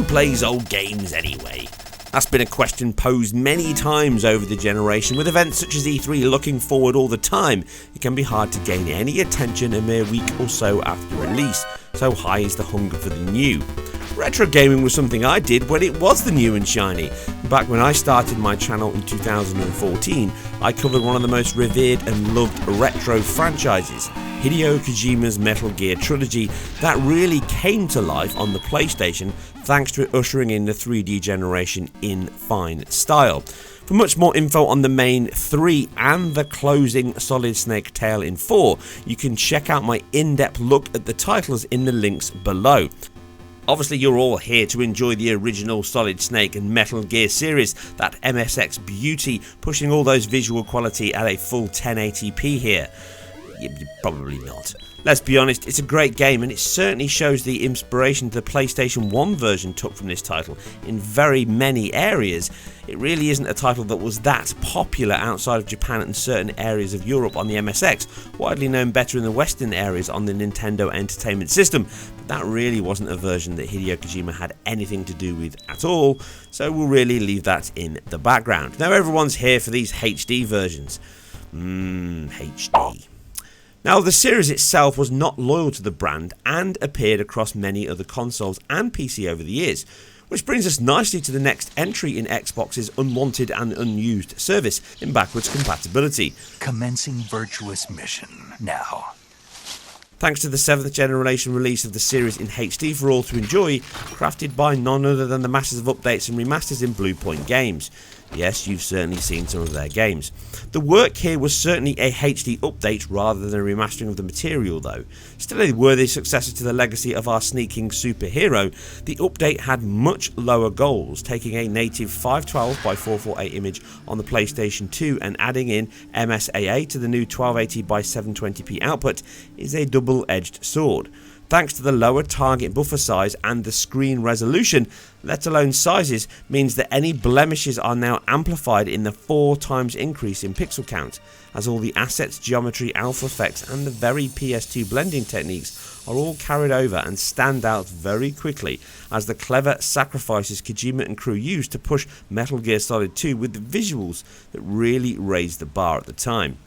who plays old games anyway? That's been a question posed many times over the generation. With events such as E3 looking forward all the time, it can be hard to gain any attention a mere week or so after release, so high is the hunger for the new. Retro gaming was something I did when it was the new and shiny. Back when I started my channel in 2014, I covered one of the most revered and loved retro franchises, Hideo Kojima's Metal Gear trilogy, that really came to life on the PlayStation thanks to it ushering in the 3D generation in fine style. For much more info on the main 3 and the closing Solid Snake tale in 4, you can check out my in-depth look at the titles in the links below. Obviously you're all here to enjoy the original Solid Snake and Metal Gear series, that MSX beauty, pushing all those visual quality at a full 1080p here. Probably not. Let's be honest, it's a great game and it certainly shows the inspiration the PlayStation 1 version took from this title in very many areas. It really isn't a title that was that popular outside of Japan and certain areas of Europe on the MSX, widely known better in the western areas on the Nintendo Entertainment System, but that really wasn't a version that Hideo Kojima had anything to do with at all, so we'll really leave that in the background. Now everyone's here for these HD versions. HD. Now, the series itself was not loyal to the brand and appeared across many other consoles and PC over the years, which brings us nicely to the next entry in Xbox's unwanted and unused service in backwards compatibility. Commencing virtuous mission now. Thanks to the 7th generation release of the series in HD for all to enjoy, crafted by none other than the masses of updates and remasters in Bluepoint Games. Yes, you've certainly seen some of their games. The work here was certainly a HD update rather than a remastering of the material though. Still a worthy successor to the legacy of our sneaking superhero, the update had much lower goals, taking a native 512x448 image on the PlayStation 2 and adding in MSAA to the new 1280x720p output is a double-edged sword. Thanks to the lower target buffer size and the screen resolution, let alone sizes, means that any blemishes are now amplified in the 4 times increase in pixel count, as all the assets, geometry, alpha effects and the very PS2 blending techniques are all carried over and stand out very quickly as the clever sacrifices Kojima and crew used to push Metal Gear Solid 2 with the visuals that really raised the bar at the time.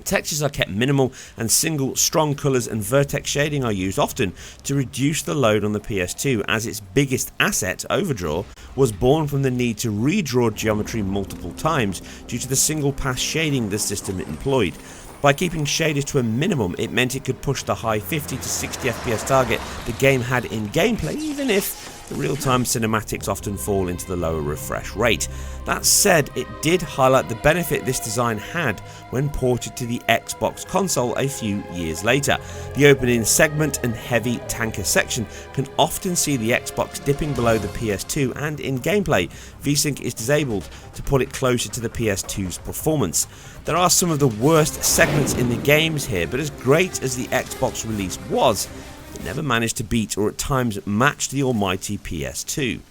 Textures are kept minimal and single strong colours and vertex shading are used often to reduce the load on the PS2, as its biggest asset, Overdraw, was born from the need to redraw geometry multiple times due to the single pass shading the system employed. By keeping shaders to a minimum, it meant it could push the high 50 to 60 FPS target the game had in gameplay, even if the real-time cinematics often fall into the lower refresh rate. That said, it did highlight the benefit this design had when ported to the Xbox console a few years later. The opening segment and heavy tanker section can often see the Xbox dipping below the PS2, and in gameplay, VSync is disabled to put it closer to the PS2's performance. There are some of the worst segments in the games here, but as great as the Xbox release was, it never managed to beat or at times match the almighty PS2.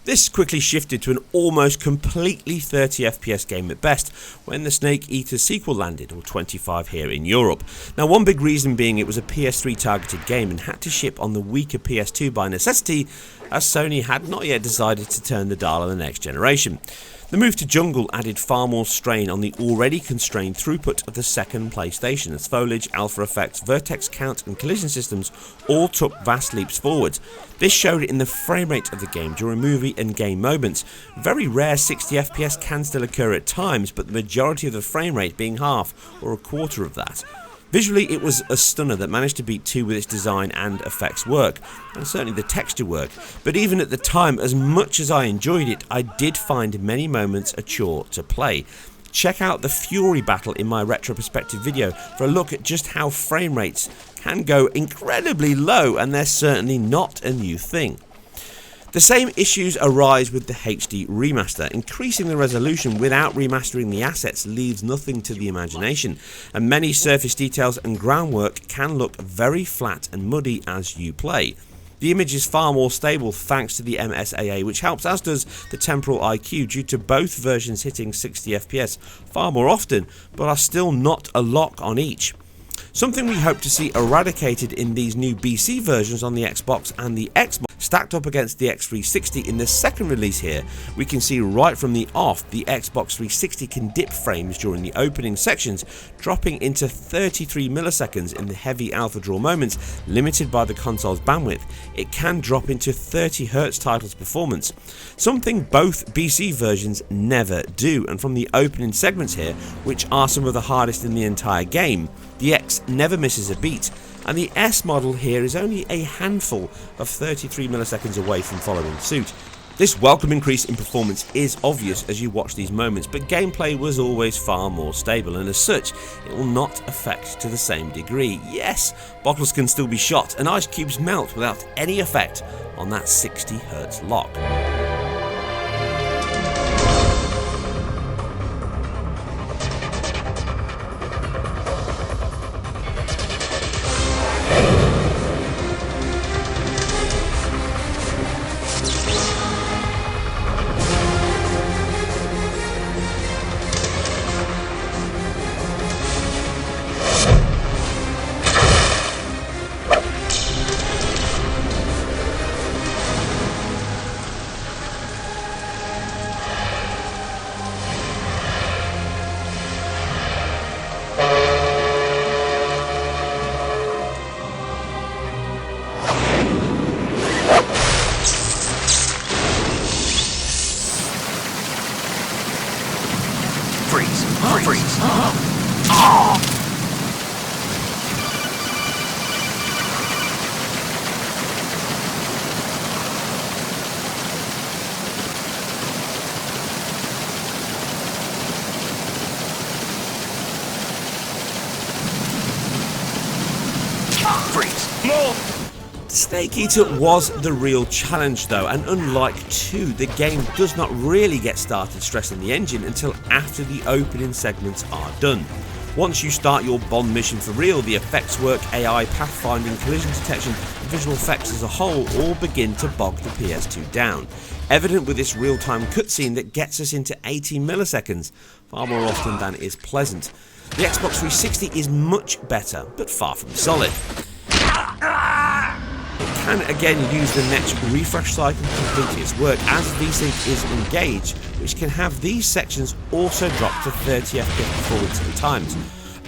This quickly shifted to an almost completely 30 FPS game at best when the Snake Eater sequel landed, or 25 here in Europe. Now, one big reason being it was a PS3 targeted game and had to ship on the weaker PS2 by necessity, as Sony had not yet decided to turn the dial on the next generation. The move to Jungle added far more strain on the already constrained throughput of the second PlayStation, as foliage, alpha effects, vertex count and collision systems all took vast leaps forward. This showed in the frame rate of the game during movie and game moments. Very rare 60 FPS can still occur at times, but the majority of the frame rate being half or a quarter of that. Visually, it was a stunner that managed to beat 2 with its design and effects work, and certainly the texture work, but even at the time, as much as I enjoyed it, I did find many moments a chore to play. Check out the Fury battle in my retrospective video for a look at just how frame rates can go incredibly low, and they're certainly not a new thing. The same issues arise with the HD remaster. Increasing the resolution without remastering the assets leaves nothing to the imagination, and many surface details and groundwork can look very flat and muddy as you play. The image is far more stable thanks to the MSAA, which helps, as does the temporal IQ, due to both versions hitting 60 FPS far more often, but are still not a lock on each. Something we hope to see eradicated in these new BC versions on the Xbox and the Xbox. Stacked up against the X360 in the second release here, we can see right from the off the Xbox 360 can dip frames during the opening sections, dropping into 33 milliseconds in the heavy alpha draw moments, limited by the console's bandwidth. It can drop into 30Hz titles performance, something both BC versions never do, and from the opening segments here, which are some of the hardest in the entire game, the X never misses a beat, and the S model here is only a handful of 33 milliseconds away from following suit. This welcome increase in performance is obvious as you watch these moments, but gameplay was always far more stable, and as such, it will not affect to the same degree. Yes, bottles can still be shot, and ice cubes melt without any effect on that 60Hz lock. Snake Eater was the real challenge though, and unlike 2, the game does not really get started stressing the engine until after the opening segments are done. Once you start your Bond mission for real, the effects work, AI, pathfinding, collision detection, and visual effects as a whole all begin to bog the PS2 down. Evident with this real-time cutscene that gets us into 80 milliseconds, far more often than is pleasant. The Xbox 360 is much better, but far from solid. Can again use the next refresh cycle to complete its work as VSync is engaged, which can have these sections also drop to 30 FPS performance at times.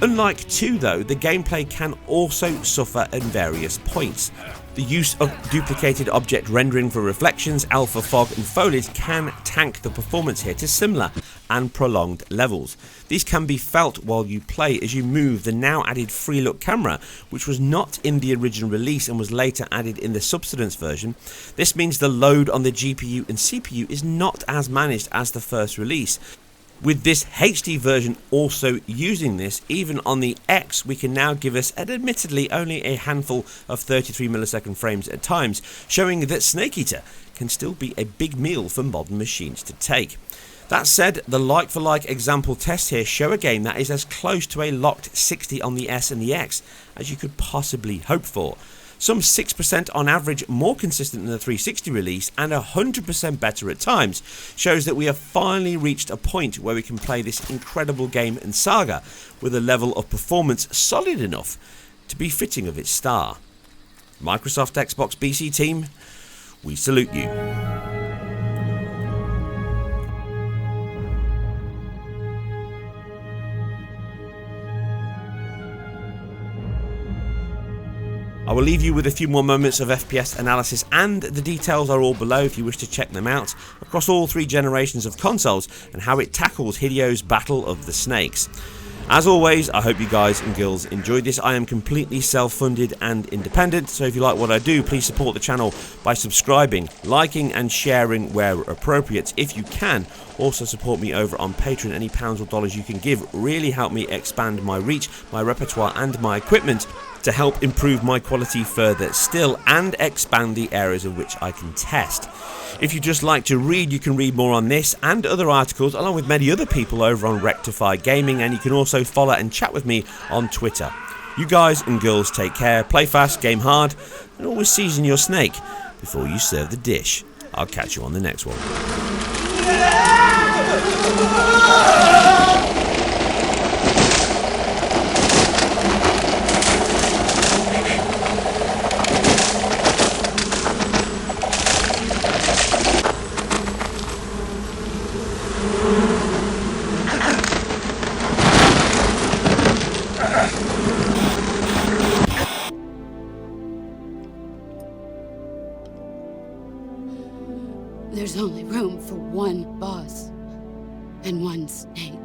Unlike 2 though, the gameplay can also suffer at various points. The use of duplicated object rendering for reflections, alpha fog and foliage can tank the performance here to similar and prolonged levels. These can be felt while you play as you move the now added free look camera, which was not in the original release and was later added in the substance version. This means the load on the GPU and CPU is not as managed as the first release. With this HD version also using this, even on the X, we can now give us an admittedly only a handful of 33 millisecond frames at times, showing that Snake Eater can still be a big meal for modern machines to take. That said, the like-for-like example tests here show a game that is as close to a locked 60 on the S and the X as you could possibly hope for. Some 6% on average more consistent than the 360 release and 100% better at times, shows that we have finally reached a point where we can play this incredible game and saga with a level of performance solid enough to be fitting of its star. Microsoft Xbox BC team, we salute you. I will leave you with a few more moments of FPS analysis, and the details are all below if you wish to check them out, across all 3 generations of consoles and how it tackles Hideo's Battle of the Snakes. As always, I hope you guys and girls enjoyed this. I am completely self-funded and independent, so if you like what I do, please support the channel by subscribing, liking and sharing where appropriate. If you can, also support me over on Patreon. Any pounds or dollars you can give really help me expand my reach, my repertoire and my equipment to help improve my quality further still and expand the areas in which I can test. If you just like to read, you can read more on this and other articles along with many other people over on Rectify Gaming, and you can also follow and chat with me on Twitter. You guys and girls take care, play fast, game hard, and always season your snake before you serve the dish. I'll catch you on the next one. room for one boss and one snake.